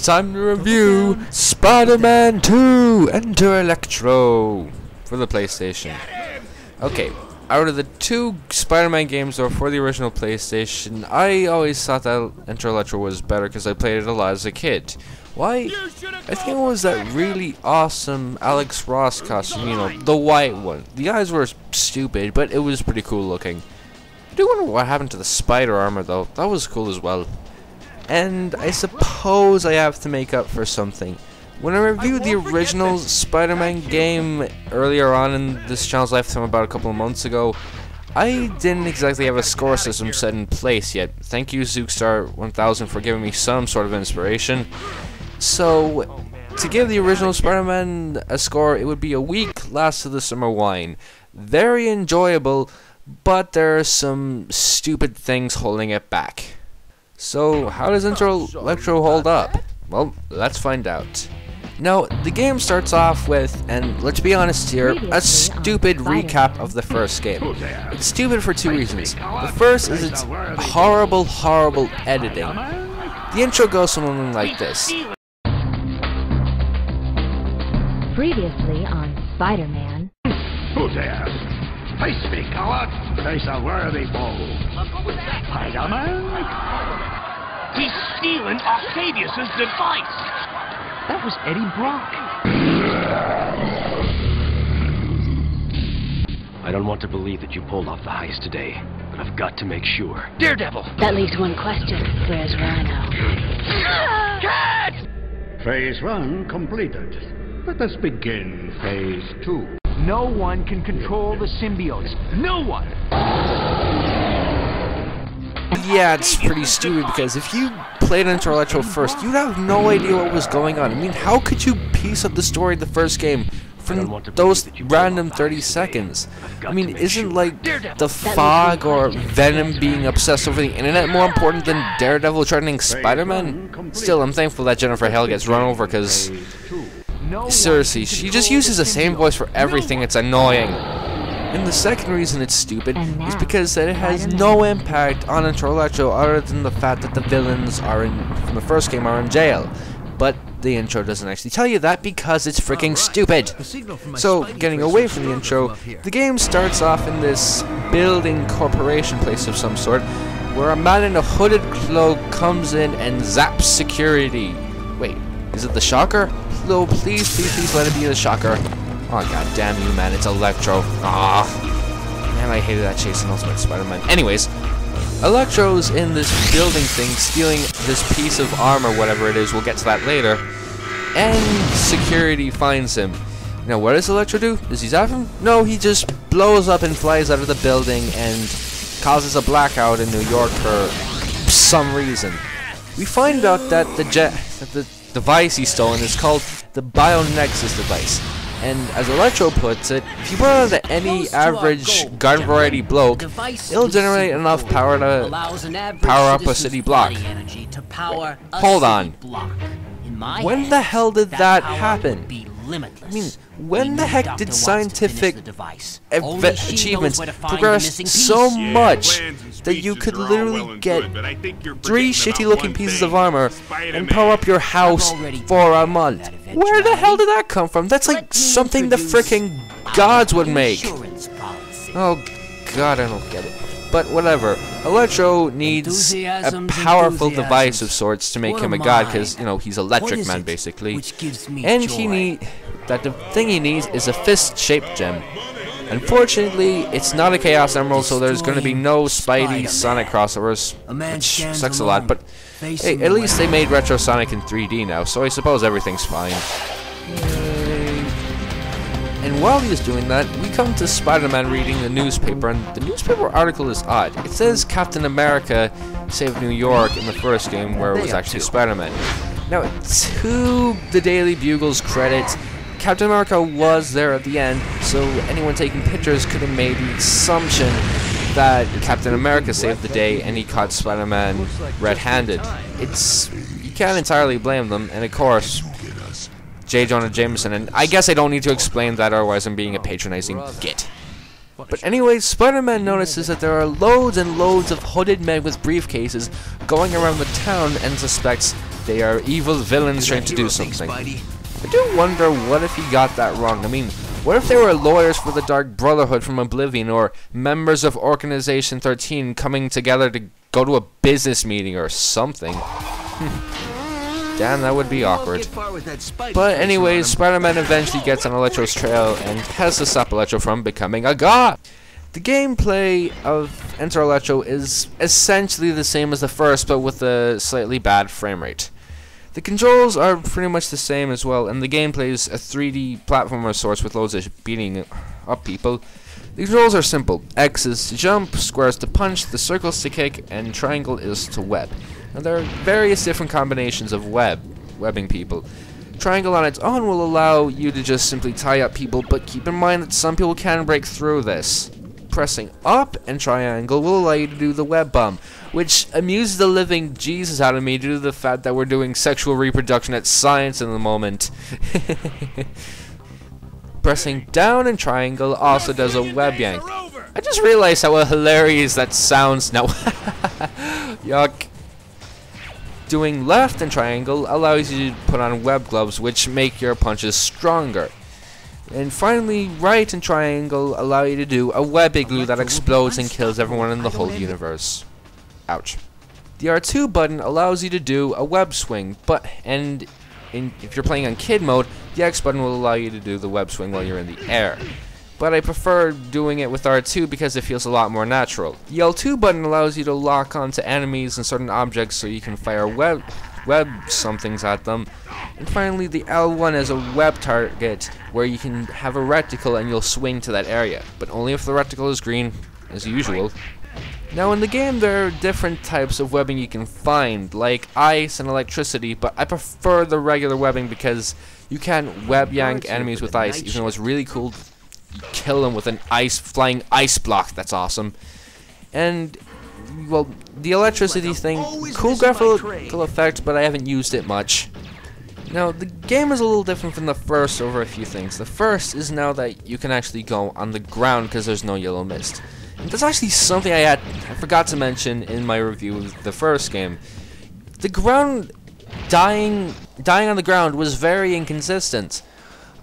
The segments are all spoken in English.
time to review Spider-Man 2 Enter Electro for the PlayStation. Okay, out of the two Spider-Man games that were for the original PlayStation, I always thought that Enter Electro was better because I played it a lot as a kid. Why? I think it was that really awesome Alex Ross costume, you know, the white one. The eyes were stupid, but it was pretty cool looking. I do wonder what happened to the spider armor though. That was cool as well. And I suppose I have to make up for something. When I reviewed the original Spider-Man game earlier on in this channel's lifetime about a couple of months ago, I didn't exactly have a score system set in place yet. Thank you Zookstar1000 for giving me some sort of inspiration. So, to give the original Spider-Man a score, it would be a weak Last of the Summer Wine. Very enjoyable, but there are some stupid things holding it back. So, how does Enter Electro hold up? Well, let's find out. Now, the game starts off with, and let's be honest here, a stupid recap of the first game. It's stupid for two reasons. The first is its horrible, horrible editing. The intro goes something like this. Previously on Spider-Man. Who's there? Face me, coward! Face a worthy foe. Spider-Man? He's stealing Octavius's device! That was Eddie Brock. I don't want to believe that you pulled off the heist today, but I've got to make sure. Daredevil! That leaves one question. Where's Rhino? Cat! Phase 1 completed. Let us begin Phase 2. No one can control the symbiotes. No one! Yeah, it's pretty stupid because if you played Enter Electro first, you'd have no idea what was going on. I mean, how could you piece up the story of the first game from those random 30 seconds? I mean, isn't like the Fog or Venom being obsessed over the internet more important than Daredevil threatening Spider-Man? Still, I'm thankful that Jennifer Hale gets run over because, seriously, she just uses the same voice for everything. It's annoying. And the second reason it's stupid is because it has no impact on Enter Electro other than the fact that the villains from the first game are in jail. But the intro doesn't actually tell you that because it's freaking stupid. So, getting away from the intro, the game starts off in this building corporation place of some sort, where a man in a hooded cloak comes in and zaps security. Wait, is it the Shocker? No, please, please, please let it be the Shocker. Oh god damn you, man, it's Electro. Ah, man, I hated that chase in Ultimate Spider-Man. Anyways, Electro's in this building thing, stealing this piece of armor, whatever it is, we'll get to that later, and security finds him. Now, what does Electro do? Does he zap him? No, he just blows up and flies out of the building and causes a blackout in New York for some reason. We find out that the device he's stolen is called the BioNexus device. And as Electro puts it, if you put it onto any average garden variety bloke, it'll generate enough power to power up a city block. Hold on. When the hell did that happen? I mean, when the heck did scientific achievements progress so much that you could literally get 3 shitty looking pieces of armor and power up your house for a month? Where the hell did that come from? That's like something the fricking gods would make. Oh god, I don't get it. But whatever, Electro needs a powerful device of sorts to make him a god, because, you know, he's Electric Man, basically. And the thing he needs is a fist-shaped gem. Unfortunately, it's not a Chaos Emerald, so there's going to be no Spidey Sonic crossovers, which sucks a lot, but hey, at least they made Retro Sonic in 3D now, so I suppose everything's fine. And while he's doing that, we come to Spider-Man reading the newspaper, and the newspaper article is odd. It says Captain America saved New York in the first game, where it was actually Spider-Man. Now, to the Daily Bugle's credit, Captain America was there at the end, so anyone taking pictures could have made the assumption that Captain America saved the day and he caught Spider-Man red-handed. You can't entirely blame them, and of course, J. Jonah Jameson, and I guess I don't need to explain that, otherwise I'm being a patronizing git. But anyways, Spider-Man notices that there are loads and loads of hooded men with briefcases going around the town and suspects They are evil villains trying to do something. I do wonder, what if he got that wrong? I mean, what if they were lawyers for the Dark Brotherhood from Oblivion, or members of Organization 13 coming together to go to a business meeting or something? Damn, that would be awkward. But anyways, Spider-Man eventually gets on Electro's trail and has to stop Electro from becoming a god. The gameplay of Enter Electro is essentially the same as the first, but with a slightly bad frame rate. The controls are pretty much the same as well, and the gameplay is a 3D platformer source with loads of beating up people. The controls are simple. X is to jump, square is to punch, the circle is to kick, and triangle is to web. Now there are various different combinations of webbing people. Triangle on its own will allow you to just simply tie up people, but keep in mind that some people can break through this. Pressing up and triangle will allow you to do the web bump, which amuses the living Jesus out of me due to the fact that we're doing sexual reproduction at science in the moment. Pressing down and triangle also does a web yank. I just realized how hilarious that sounds now. Yuck. Doing left and triangle allows you to put on web gloves, which make your punches stronger. And finally, right and triangle allow you to do a web igloo that explodes and kills everyone in the whole universe. Ouch. The R2 button allows you to do a web swing, if you're playing on kid mode, the X button will allow you to do the web swing while you're in the air. But I prefer doing it with R2 because it feels a lot more natural. The L2 button allows you to lock onto enemies and certain objects so you can fire web somethings at them. And finally, the L1 is a web target where you can have a reticle and you'll swing to that area, but only if the reticle is green, as usual. Now in the game there are different types of webbing you can find, like ice and electricity, but I prefer the regular webbing because you can web yank enemies with ice, even though it's really cool to kill them with an flying ice block. That's awesome. And well, the electricity thing, cool graphical effect, but I haven't used it much. Now, the game is a little different from the first over a few things. The first is now that you can actually go on the ground because there's no yellow mist. And that's actually something I forgot to mention in my review of the first game. The ground, dying on the ground was very inconsistent.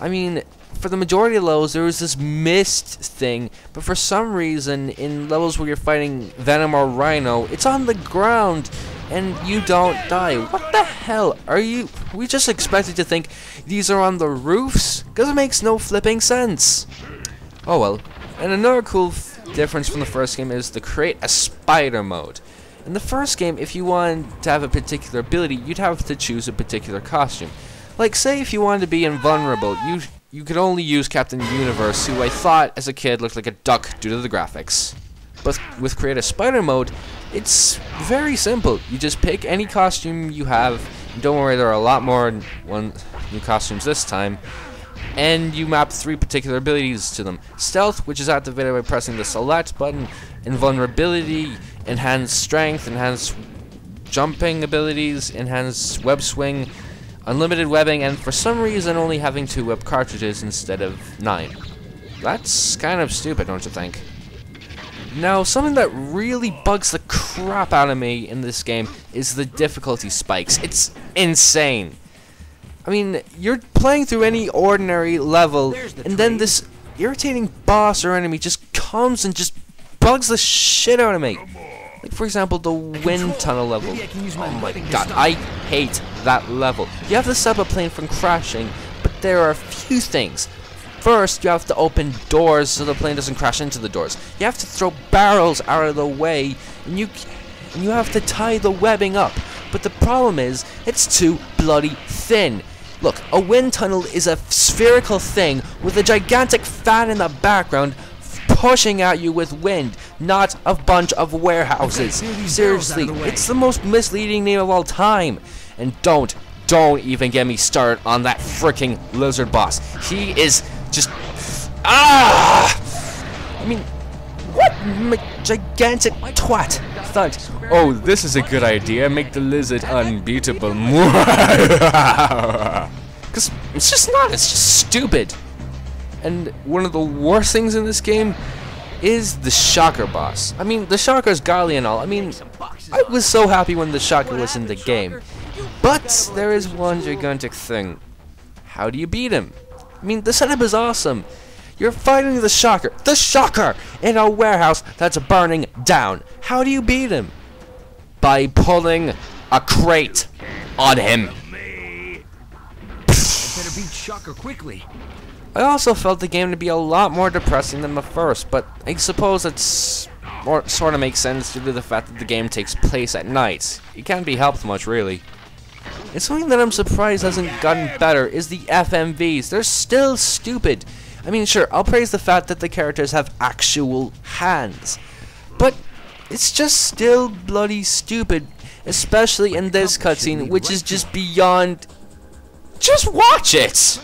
I mean, for the majority of levels, there was this mist thing, but for some reason, in levels where you're fighting Venom or Rhino, it's on the ground, and you don't die. What the hell? Are we just expected to think these are on the roofs? Because it makes no flipping sense. Oh well. And another cool difference from the first game is the create a spider mode. In the first game, if you wanted to have a particular ability, you'd have to choose a particular costume. Like, say if you wanted to be invulnerable, you could only use Captain Universe, who I thought as a kid looked like a duck due to the graphics. But with Create a Spider mode, it's very simple. You just pick any costume you have, and don't worry, there are a lot more new costumes this time, and you map 3 particular abilities to them. Stealth, which is activated by pressing the select button, invulnerability, enhanced strength, enhanced jumping abilities, enhanced web swing, unlimited webbing, and for some reason only having 2 web cartridges instead of 9. That's kind of stupid, don't you think? Now, something that really bugs the crap out of me in this game is the difficulty spikes. It's insane. I mean, you're playing through any ordinary level, and then this irritating boss or enemy just comes and just bugs the shit out of me. Like, for example, the wind tunnel level. Oh my god, I hate that level. You have to stop a plane from crashing, but there are a few things. First, you have to open doors so the plane doesn't crash into the doors. You have to throw barrels out of the way, and you have to tie the webbing up. But the problem is, it's too bloody thin. Look, a wind tunnel is a spherical thing with a gigantic fan in the background pushing at you with wind, not a bunch of warehouses. Seriously, it's the most misleading name of all time. And don't even get me started on that freaking lizard boss. He is just I mean, what gigantic twat thought, oh, this is a good idea, make the lizard unbeatable. Because it's just not, it's just stupid. And one of the worst things in this game is the Shocker boss. I mean, the Shocker's godly and all. I mean, I was so happy when the Shocker was in the game. But there is one gigantic thing. How do you beat him? I mean, the setup is awesome. You're fighting the Shocker, in a warehouse that's burning down. How do you beat him? By pulling a crate on him. Better beat Shocker quickly. I also felt the game to be a lot more depressing than the first, but I suppose it's sort of makes sense due to the fact that the game takes place at night. It can't be helped much, really. And something that I'm surprised hasn't gotten better is the FMVs. They're still stupid. I mean, sure, I'll praise the fact that the characters have actual hands, but it's just still bloody stupid, especially in this cutscene, which is just beyond... Just watch it!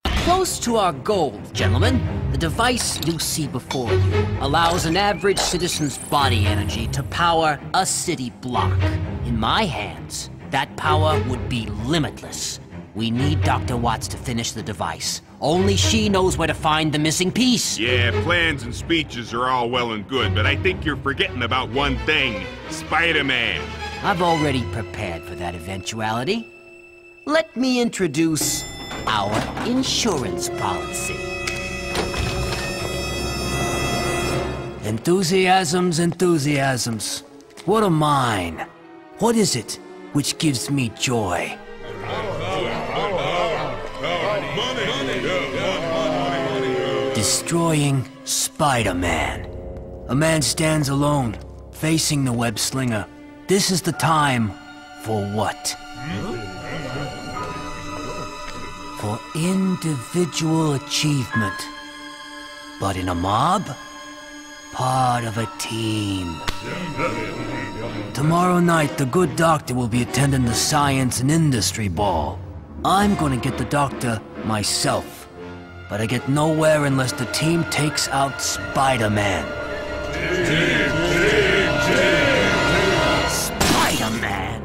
Close to our goal, gentlemen. The device you see before you allows an average citizen's body energy to power a city block. In my hands, that power would be limitless. We need Dr. Watts to finish the device. Only she knows where to find the missing piece. Yeah, plans and speeches are all well and good, but I think you're forgetting about one thing. Spider-Man. I've already prepared for that eventuality. Let me introduce our insurance policy. Enthusiasms, enthusiasms. What a mine. What is it which gives me joy? Destroying Spider-Man. A man stands alone, facing the web slinger. This is the time for what? For individual achievement. But in a mob? Part of a team. Tomorrow night, the good doctor will be attending the Science and Industry Ball. I'm gonna get the doctor myself. But I get nowhere unless the team takes out Spider-Man. Spider-Man!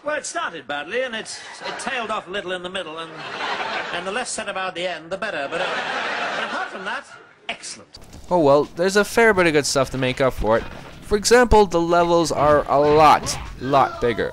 Well, it started badly, and it tailed off a little in the middle, and the less said about the end, the better. But apart from that, excellent. Oh well, there's a fair bit of good stuff to make up for it. For example, the levels are a lot bigger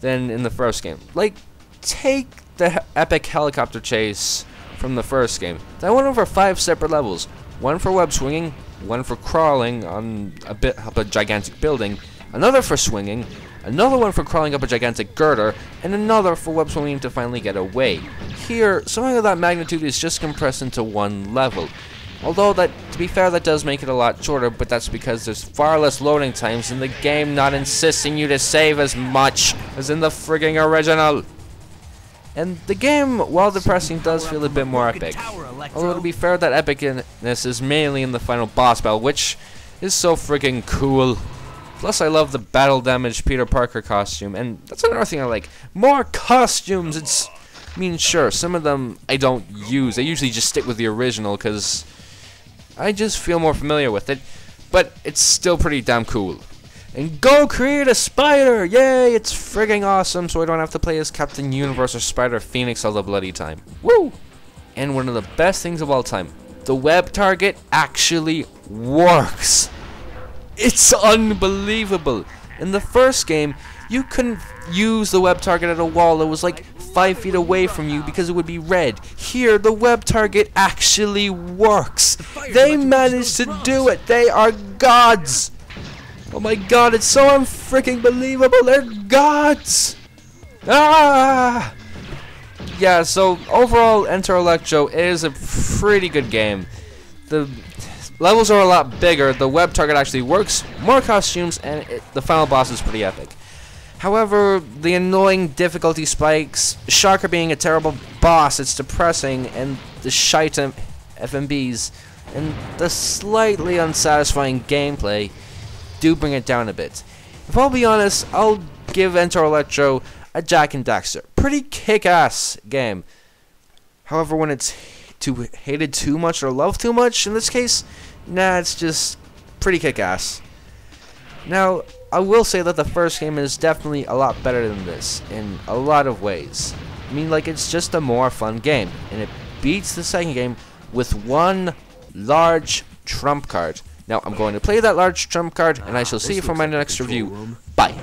than in the first game. Like, take the epic helicopter chase from the first game. That went over 5 separate levels. One for web swinging, one for crawling on up a gigantic building, another for swinging, another one for crawling up a gigantic girder, and another for web swinging to finally get away. Here, something of that magnitude is just compressed into one level. Although, to be fair, that does make it a lot shorter, but that's because there's far less loading times and the game not insisting you to save as much as in the frigging original. And the game, while depressing, does feel a bit more epic. Although, to be fair, that epicness is mainly in the final boss battle, which is so frigging cool. Plus, I love the battle damaged Peter Parker costume, and that's another thing I like. More costumes! I mean, sure, some of them I don't use. I usually just stick with the original, because I just feel more familiar with it, but it's still pretty damn cool. And go create a spider! Yay, it's frigging awesome, so I don't have to play as Captain Universe or Spider Phoenix all the bloody time. Woo! And one of the best things of all time, the web target actually works. It's unbelievable. In the first game, you couldn't use the web target at a wall that was like 5 feet away from you because it would be red. Here, the web target actually works. They managed to do it. They are gods. Oh my god, it's so unfreaking believable. They're gods. Ah! Yeah, so overall, Enter Electro is a pretty good game. The levels are a lot bigger, the web target actually works, more costumes, and the final boss is pretty epic. However, the annoying difficulty spikes, Shocker being a terrible boss, it's depressing, and the shite FMBs, and the slightly unsatisfying gameplay do bring it down a bit. If I'll be honest, I'll give Enter Electro a Jak and Daxter-Pretty kick-ass game. However, when it's hated too much or loved too much, in this case, nah, it's just pretty kick-ass. Now, I will say that the first game is definitely a lot better than this in a lot of ways. I mean, like, it's just a more fun game, and it beats the second game with one large trump card. Now, I'm going to play that large trump card, and I shall see you for my next review. Bye.